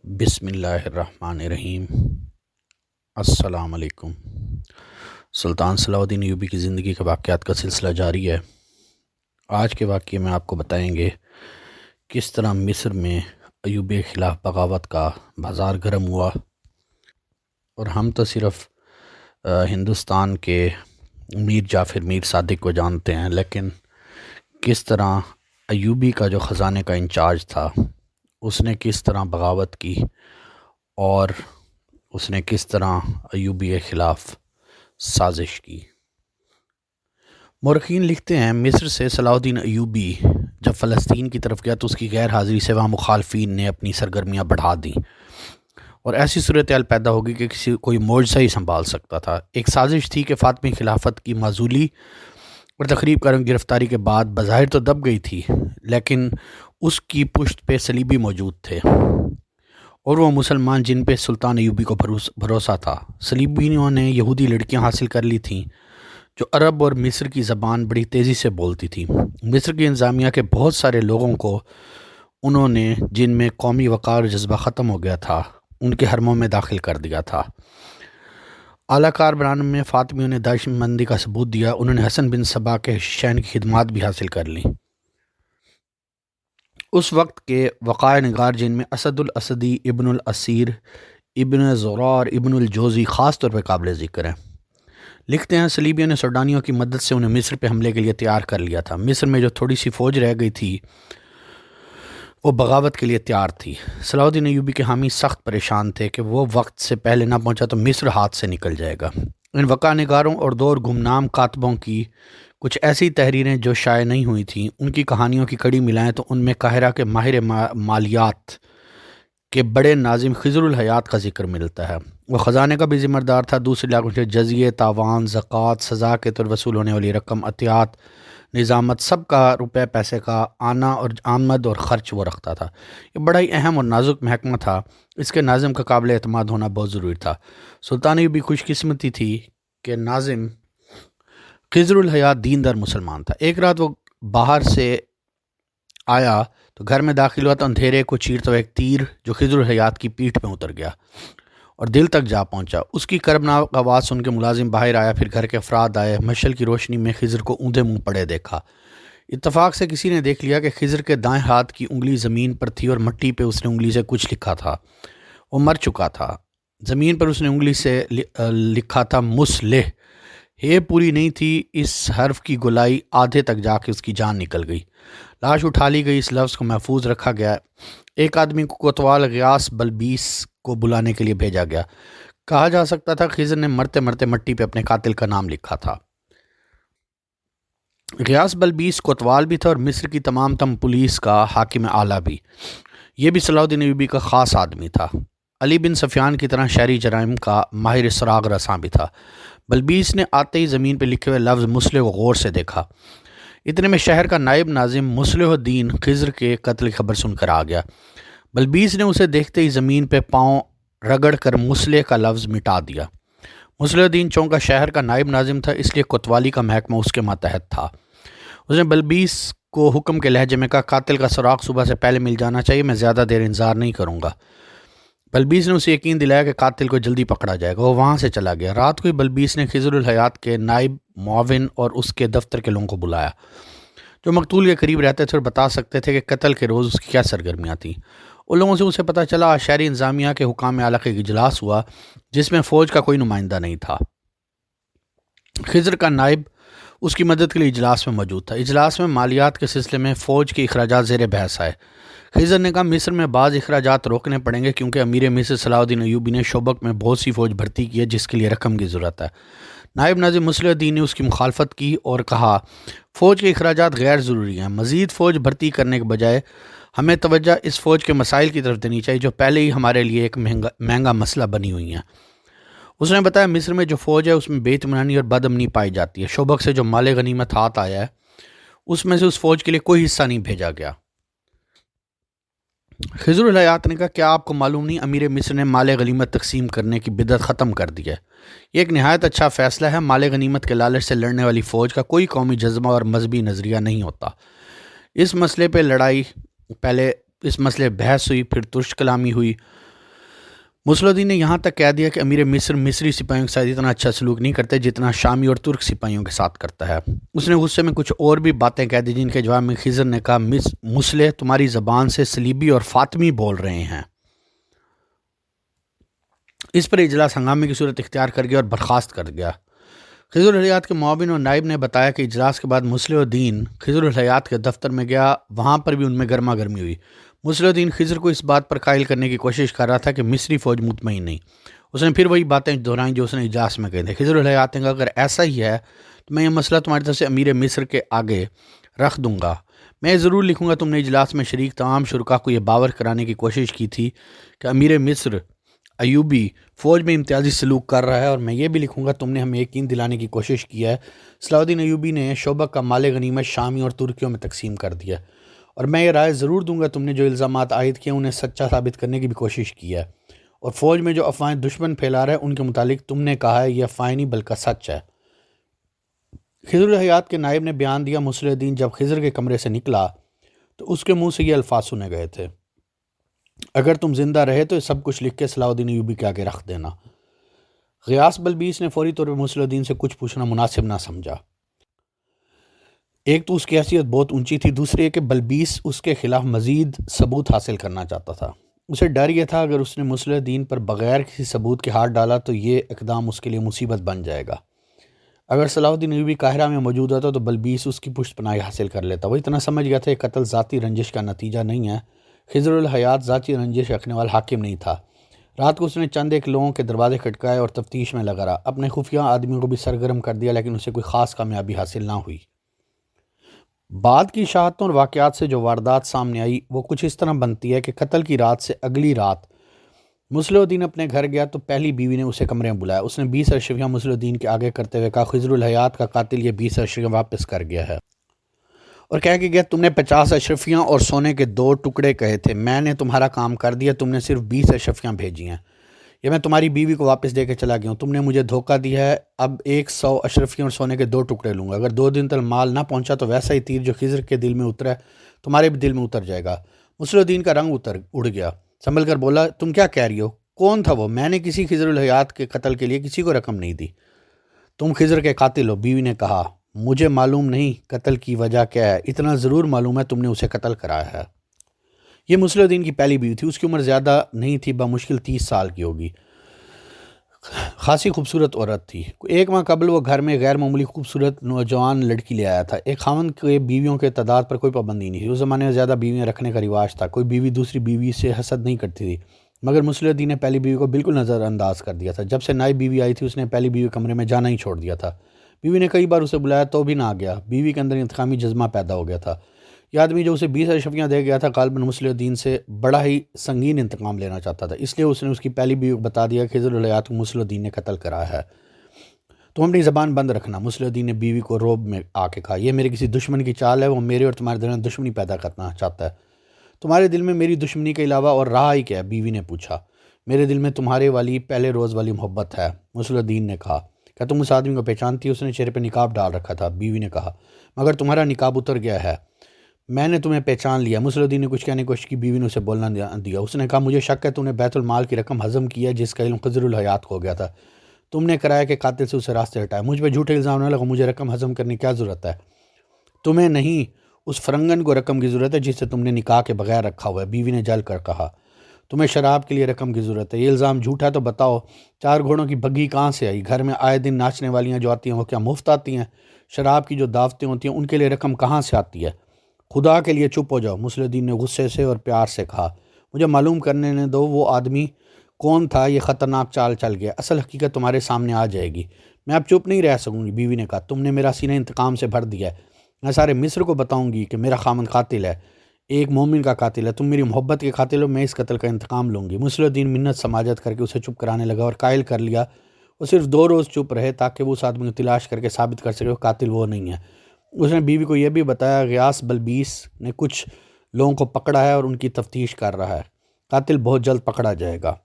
بسم اللہ الرحمن الرحیم۔ السلام علیکم۔ سلطان صلاح الدین ایوبی کی زندگی کے واقعات کا سلسلہ جاری ہے۔ آج کے واقعے میں آپ کو بتائیں گے کس طرح مصر میں ایوبی کے خلاف بغاوت کا بازار گرم ہوا، اور ہم تو صرف ہندوستان کے میر جعفر میر صادق کو جانتے ہیں، لیکن کس طرح ایوبی کا جو خزانے کا انچارج تھا اس نے کس طرح بغاوت کی، اور اس نے کس طرح ایوبی کے خلاف سازش کی۔ مورخین لکھتے ہیں مصر سے صلاح الدین ایوبی جب فلسطین کی طرف گیا تو اس کی غیر حاضری سے وہاں مخالفین نے اپنی سرگرمیاں بڑھا دیں، اور ایسی صورتحال پیدا ہوگی کہ کوئی معجزہ ہی سنبھال سکتا تھا۔ ایک سازش تھی کہ فاطمی خلافت کی معزولی اور تقریب کا گرفتاری کے بعد بظاہر تو دب گئی تھی، لیکن اس کی پشت پہ صلیبی موجود تھے، اور وہ مسلمان جن پہ سلطان ایوبی کو بھروسہ تھا۔ صلیبیوں نے یہودی لڑکیاں حاصل کر لی تھیں جو عرب اور مصر کی زبان بڑی تیزی سے بولتی تھیں۔ مصر کی انتظامیہ کے بہت سارے لوگوں کو انہوں نے، جن میں قومی وقار جذبہ ختم ہو گیا تھا، ان کے حرموں میں داخل کر دیا تھا۔ اعلیٰ کاربران میں فاطمیوں نے داعش مندی کا ثبوت دیا۔ انہوں نے حسن بن صبا کے شین کی خدمات بھی حاصل کر لیں۔ اس وقت کے وقائع نگار، جن میں اسد الاسدی، ابن الاسیر، ابن زرار، ابن الجوزی خاص طور پہ قابل ذکر ہیں، لکھتے ہیں صلیبیوں نے سوڈانیوں کی مدد سے انہیں مصر پہ حملے کے لیے تیار کر لیا تھا۔ مصر میں جو تھوڑی سی فوج رہ گئی تھی وہ بغاوت کے لیے تیار تھی۔ صلاح الدین ایوبی کے حامی سخت پریشان تھے کہ وہ وقت سے پہلے نہ پہنچا تو مصر ہاتھ سے نکل جائے گا۔ ان وقائع نگاروں اور دو اور گمنام کاتبوں کی کچھ ایسی تحریریں جو شائع نہیں ہوئی تھیں، ان کی کہانیوں کی کڑی ملائیں تو ان میں قاہرہ کے ماہر مالیات کے بڑے ناظم خضر الحیات کا ذکر ملتا ہے۔ وہ خزانے کا بھی ذمہ دار تھا۔ دوسرے علاقوں سے جزیے، تاوان، زکوٰۃ، سزا کے طور وصول ہونے والی رقم، عطیات، نظامت، سب کا روپے پیسے کا آنا اور آمد اور خرچ وہ رکھتا تھا۔ یہ بڑا ہی اہم اور نازک محکمہ تھا۔ اس کے ناظم کا قابل اعتماد ہونا بہت ضروری تھا۔ سلطان ایوبی خوش قسمتی تھی کہ ناظم خضر الحیات دیندار مسلمان تھا۔ ایک رات وہ باہر سے آیا تو گھر میں داخل ہوا تو اندھیرے کو چیرتا ہوا ایک تیر جو خضر الحیات کی پیٹھ پہ اتر گیا اور دل تک جا پہنچا۔ اس کی کربناک آواز سن کے ملازم باہر آیا، پھر گھر کے افراد آئے۔ مشعل کی روشنی میں خضر کو اوندے منہ پڑے دیکھا۔ اتفاق سے کسی نے دیکھ لیا کہ خضر کے دائیں ہاتھ کی انگلی زمین پر تھی اور مٹی پہ اس نے انگلی سے کچھ لکھا تھا۔ وہ مر چکا تھا۔ زمین پر اس نے انگلی سے لکھا تھا مصلح۔ ہے پوری نہیں تھی، اس حرف کی گولائی آدھے تک جا کے اس کی جان نکل گئی۔ لاش اٹھا لی گئی، اس لفظ کو محفوظ رکھا گیا۔ ایک آدمی کو کوتوال غیاث بلبیس کو بلانے کے لیے بھیجا گیا۔ کہا جا سکتا تھا خضر نے مرتے مرتے مٹی پہ اپنے قاتل کا نام لکھا تھا۔ غیاث بلبیس کوتوال بھی تھا اور مصر کی تمام پولیس کا حاکم اعلیٰ بھی۔ یہ بھی صلاح الدین ایوبی کا خاص آدمی تھا۔ علی بن سفیان کی طرح شہری جرائم کا ماہر سراغ رساں بھی تھا۔ بلبیس نے آتے ہی زمین پہ لکھے ہوئے لفظ مصلح کو غور سے دیکھا۔ اتنے میں شہر کا نائب ناظم مصلح الدین خضر کے قتل کی خبر سن کر آ گیا۔ بلبیس نے اسے دیکھتے ہی زمین پہ پاؤں رگڑ کر مصلح کا لفظ مٹا دیا۔ مصلح الدین چونکہ شہر کا نائب ناظم تھا، اس لیے کوتوالی کا محکمہ اس کے ماتحت تھا۔ اس نے بلبیس کو حکم کے لہجے میں کہا، قاتل کا سراغ صبح سے پہلے مل جانا چاہیے، میں زیادہ دیر انتظار نہیں کروں گا۔ بلبیس نے اسے یقین دلایا کہ قاتل کو جلدی پکڑا جائے گا۔ وہ وہاں سے چلا گیا۔ رات کو ہی بلبیس نے خضر الحیات کے نائب معاون اور اس کے دفتر کے لوگوں کو بلایا جو مقتول کے قریب رہتے تھے اور بتا سکتے تھے کہ قتل کے روز اس کی کیا سرگرمیاں تھیں۔ ان لوگوں سے اسے پتہ چلا شہری انتظامیہ کے حکام اعلیٰ کا اجلاس ہوا جس میں فوج کا کوئی نمائندہ نہیں تھا۔ خضر کا نائب اس کی مدد کے لیے اجلاس میں موجود تھا۔ اجلاس میں مالیات کے سلسلے میں فوج کے اخراجات زیر بحث آئے۔ خضر نے کہا مصر میں بعض اخراجات روکنے پڑیں گے کیونکہ امیر مصر صلاح الدین ایوبی نے شوبک میں بہت سی فوج بھرتی کی ہے جس کے لیے رقم کی ضرورت ہے۔ نائب ناظم مصلح الدین نے اس کی مخالفت کی اور کہا فوج کے اخراجات غیر ضروری ہیں۔ مزید فوج بھرتی کرنے کے بجائے ہمیں توجہ اس فوج کے مسائل کی طرف دینی چاہیے جو پہلے ہی ہمارے لیے ایک مہنگا مسئلہ بنی ہوئی ہیں۔ اس نے بتایا مصر میں جو فوج ہے اس میں بے اطمینانی اور بد امنی پائی جاتی ہے۔ شوبک سے جو مال غنیمت ہاتھ آیا ہے اس میں سے اس فوج کے لیے کوئی حصہ نہیں بھیجا گیا۔ خضر الحیات نے کہا کیا آپ کو معلوم نہیں امیر مصر نے مال غنیمت تقسیم کرنے کی بدعت ختم کر دی ہے؟ یہ ایک نہایت اچھا فیصلہ ہے۔ مال غنیمت کے لالچ سے لڑنے والی فوج کا کوئی قومی جذبہ اور مذہبی نظریہ نہیں ہوتا۔ اس مسئلے پہ بحث ہوئی، پھر ترش کلامی ہوئی مسل الدین نے یہاں تک کہہ دیا کہ امیر مصر مصری سپاہیوں کے ساتھ اتنا اچھا سلوک نہیں کرتے جتنا شامی اور ترک سپاہیوں کے ساتھ کرتا ہے۔ اس نے غصے میں کچھ اور بھی باتیں کہہ دی، جن کے جواب میں خضر نے کہا مسلح تمہاری زبان سے صلیبی اور فاطمی بول رہے ہیں۔ اس پر اجلاس ہنگامے کی صورت اختیار کر گیا اور برخاست کر گیا۔ خضر الحیات کے معاون اور نائب نے بتایا کہ اجلاس کے بعد مسلح الدین خضر الحیات کے دفتر میں گیا، وہاں پر بھی ان میں گرما گرمی ہوئی۔ مسلح الدین خضر کو اس بات پر قائل کرنے کی کوشش کر رہا تھا کہ مصری فوج مطمئن نہیں۔ اس نے پھر وہی باتیں دہرائیں جو اس نے اجلاس میں کہی تھیں۔ خضر الحیات نے کہا اگر ایسا ہی ہے تو میں یہ مسئلہ تمہاری طرف سے امیر مصر کے آگے رکھ دوں گا، میں ضرور لکھوں گا تم نے اجلاس میں شریک تمام شرکاء کو یہ باور کرانے کی کوشش کی تھی کہ امیر مصر ایوبی فوج میں امتیازی سلوک کر رہا ہے، اور میں یہ بھی لکھوں گا تم نے ہمیں یقین دلانے کی کوشش کی ہے صلاح الدین ایوبی نے شعبہ کا مال غنیمت شامی اور ترکیوں میں تقسیم کر دیا، اور میں یہ رائے ضرور دوں گا تم نے جو الزامات عائد کیے انہیں سچا ثابت کرنے کی بھی کوشش کی ہے، اور فوج میں جو افواہیں دشمن پھیلا رہا ہے ان کے متعلق تم نے کہا ہے یہ افواہیں نہیں بلکہ سچ ہے۔ خضر الحیات کے نائب نے بیان دیا مسلح الدین جب خضر کے کمرے سے نکلا تو اس کے منہ سے یہ الفاظ سنے گئے تھے، اگر تم زندہ رہے تو یہ سب کچھ لکھ کے صلاح الدین ایوبی کے آگے رکھ دینا۔ غیاث بلبیس نے فوری طور پر مسلح الدین سے کچھ پوچھنا مناسب نہ سمجھا۔ ایک تو اس کی حیثیت بہت اونچی تھی، دوسری یہ کہ بلبیس اس کے خلاف مزید ثبوت حاصل کرنا چاہتا تھا۔ اسے ڈر یہ تھا اگر اس نے مسلح الدین پر بغیر کسی ثبوت کے ہاتھ ڈالا تو یہ اقدام اس کے لیے مصیبت بن جائے گا۔ اگر صلاح الدین ایوبی قاہرہ میں موجود ہوتا تو بلبیس اس کی پشت پناہی حاصل کر لیتا۔ وہ اتنا سمجھ گیا تھا کہ قتل ذاتی رنجش کا نتیجہ نہیں ہے، خضر الحیات ذاتی رنجش رکھنے والا حاکم نہیں تھا۔ رات کو اس نے چند ایک لوگوں کے دروازے کھٹکائے اور تفتیش میں لگا رہا، اپنے خفیہ آدمیوں کو بھی سرگرم کر دیا، لیکن اسے کوئی خاص کامیابی حاصل نہ ہوئی۔ بعد کی اشاعتوں اور واقعات سے جو واردات سامنے آئی وہ کچھ اس طرح بنتی ہے کہ قتل کی رات سے اگلی رات مسلح الدین اپنے گھر گیا تو پہلی بیوی نے اسے کمرے میں بلایا۔ اس نے 20 اشرفیاں مسلح الدین کے آگے کرتے ہوئے کہا خضر الحیات کا قاتل یہ 20 اشرفیاں واپس کر گیا ہے، اور کہہ کے گیا تم نے 50 اشرفیاں اور سونے کے 2 ٹکڑے کہے تھے، میں نے تمہارا کام کر دیا، تم نے صرف 20 اشرفیاں بھیجی ہیں، یہ میں تمہاری بیوی کو واپس دے کے چلا گیا ہوں، تم نے مجھے دھوکہ دیا ہے، اب 100 اشرفیاں اور سونے کے 2 ٹکڑے لوں گا، اگر 2 دن تک مال نہ پہنچا تو ویسا ہی تیر جو خضر کے دل میں اترا ہے تمہارے بھی دل میں اتر جائے گا۔ مسلح الدین کا رنگ اڑ گیا، سنبھل کر بولا تم کیا کہہ رہی ہو؟ کون تھا وہ؟ میں نے کسی خضر الحیات کے قتل کے لیے کسی کو رقم نہیں دی۔ تم خضر کے قاتل ہو، بیوی نے کہا مجھے معلوم نہیں قتل کی وجہ کیا ہے، اتنا ضرور معلوم ہے تم نے اسے قتل کرایا ہے۔ یہ مسلح الدین کی پہلی بیوی تھی، اس کی عمر زیادہ نہیں تھی، بمشکل 30 سال کی ہوگی، خاصی خوبصورت عورت تھی۔ 1 ماہ قبل وہ گھر میں غیر معمولی خوبصورت نوجوان لڑکی لے آیا تھا۔ ایک خاوند کے بیویوں کے تعداد پر کوئی پابندی نہیں تھی، اس زمانے میں زیادہ بیویاں رکھنے کا رواج تھا، کوئی بیوی دوسری بیوی سے حسد نہیں کرتی تھی، مگر مسلح الدین نے پہلی بیوی کو بالکل نظر انداز کر دیا تھا۔ جب سے نئی بیوی آئی تھی اس نے پہلی بیوی کمرے میں جانا ہی چھوڑ دیا تھا، بیوی نے کئی بار اسے بلایا تو بھی نہ آ گیا، بیوی کے اندر انتقامی جذبہ پیدا ہو گیا تھا۔ یہ آدمی جو اسے 20 اشرفیاں دے گیا تھا غالباً مسلح الدین سے بڑا ہی سنگین انتقام لینا چاہتا تھا، اس لیے اس نے اس کی پہلی بیوی کو بتا دیا کہ خضر الحیات کو مسلح الدین نے قتل کرایا ہے، تم اپنی زبان بند رکھنا۔ مسلح الدین نے بیوی کو روب میں آ کے کہا یہ میرے کسی دشمن کی چال ہے، وہ میرے اور تمہارے درمیان دشمنی پیدا کرنا چاہتا ہے۔ تمہارے دل میں میری دشمنی کے علاوہ اور رہا ہی کیا ہے؟ بیوی نے پوچھا۔ میرے دل میں تمہارے والی پہلے روز والی محبت ہے، مسلح الدین نے کہا۔ کیا تم اس آدمی کو پہچانتی ہو؟ اس نے چہرے پہ نقاب ڈال رکھا تھا، بیوی نے کہا مگر تمہارا نقاب اتر گیا ہے، میں نے تمہیں پہچان لیا۔ مسلح الدین نے کچھ کہنے کی کوشش کی، بیوی نے اسے بولنا دیا۔ اس نے کہا مجھے شک ہے تم نے بیت المال کی رقم ہضم کی ہے جس کا علم خضر الحیات کو ہو گیا تھا، تم نے کرایا کہ قاتل سے اسے راستے ہٹایا، مجھ پہ جھوٹے الزام نہ لگا، مجھے رقم ہضم کرنے کی کیا ضرورت ہے؟ تمہیں نہیں، اس فرنگن کو رقم کی ضرورت ہے جس سے تم نے نکاح کے بغیر رکھا ہوا ہے، بیوی نے جل کر کہا۔ تمہیں شراب کے لیے رقم کی ضرورت ہے، یہ الزام جھوٹا ہے تو بتاؤ 4 گھوڑوں کی بگھی کہاں سے آئی؟ گھر میں آئے دن ناچنے والیاں جو آتی ہیں وہ کیا مفت آتی ہیں؟ شراب کی جو دعوتیں ہوتی ہیں ان کے لیے رقم کہاں سے آتی ہے؟ خدا کے لیے چپ ہو جاؤ، مسلح الدین نے غصے سے اور پیار سے کہا۔ مجھے معلوم کرنے دو وہ آدمی کون تھا، یہ خطرناک چال چل گیا، اصل حقیقت تمہارے سامنے آ جائے گی، میں اب چپ نہیں رہ سکوں گی۔ بیوی نے کہا تم نے میرا سینہ انتقام سے بھر دیا ہے، میں سارے مصر کو بتاؤں گی کہ میرا خامند قاتل ہے، ایک مومن کا قاتل ہے، تم میری محبت کے قاتل ہو، میں اس قتل کا انتقام لوں گی۔ مسلح الدین منت سماجت کر کے اسے چپ کرانے لگا اور قائل کر لیا وہ صرف 2 روز چپ رہے تاکہ وہ اس آدمی کو تلاش کر کے ثابت کر سکے وہ قاتل وہ نہیں ہے۔ اس نے بیوی کو یہ بھی بتایا غیاث بلبیس نے کچھ لوگوں کو پکڑا ہے اور ان کی تفتیش کر رہا ہے، قاتل بہت جلد پکڑا جائے گا۔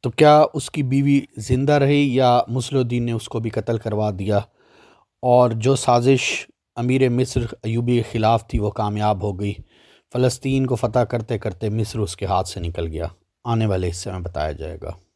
تو کیا اس کی بیوی زندہ رہی یا مسلح الدین نے اس کو بھی قتل کروا دیا، اور جو سازش امیر مصر ایوبی کے خلاف تھی وہ کامیاب ہو گئی؟ فلسطین کو فتح کرتے کرتے مصر اس کے ہاتھ سے نکل گیا۔ آنے والے حصے میں بتایا جائے گا۔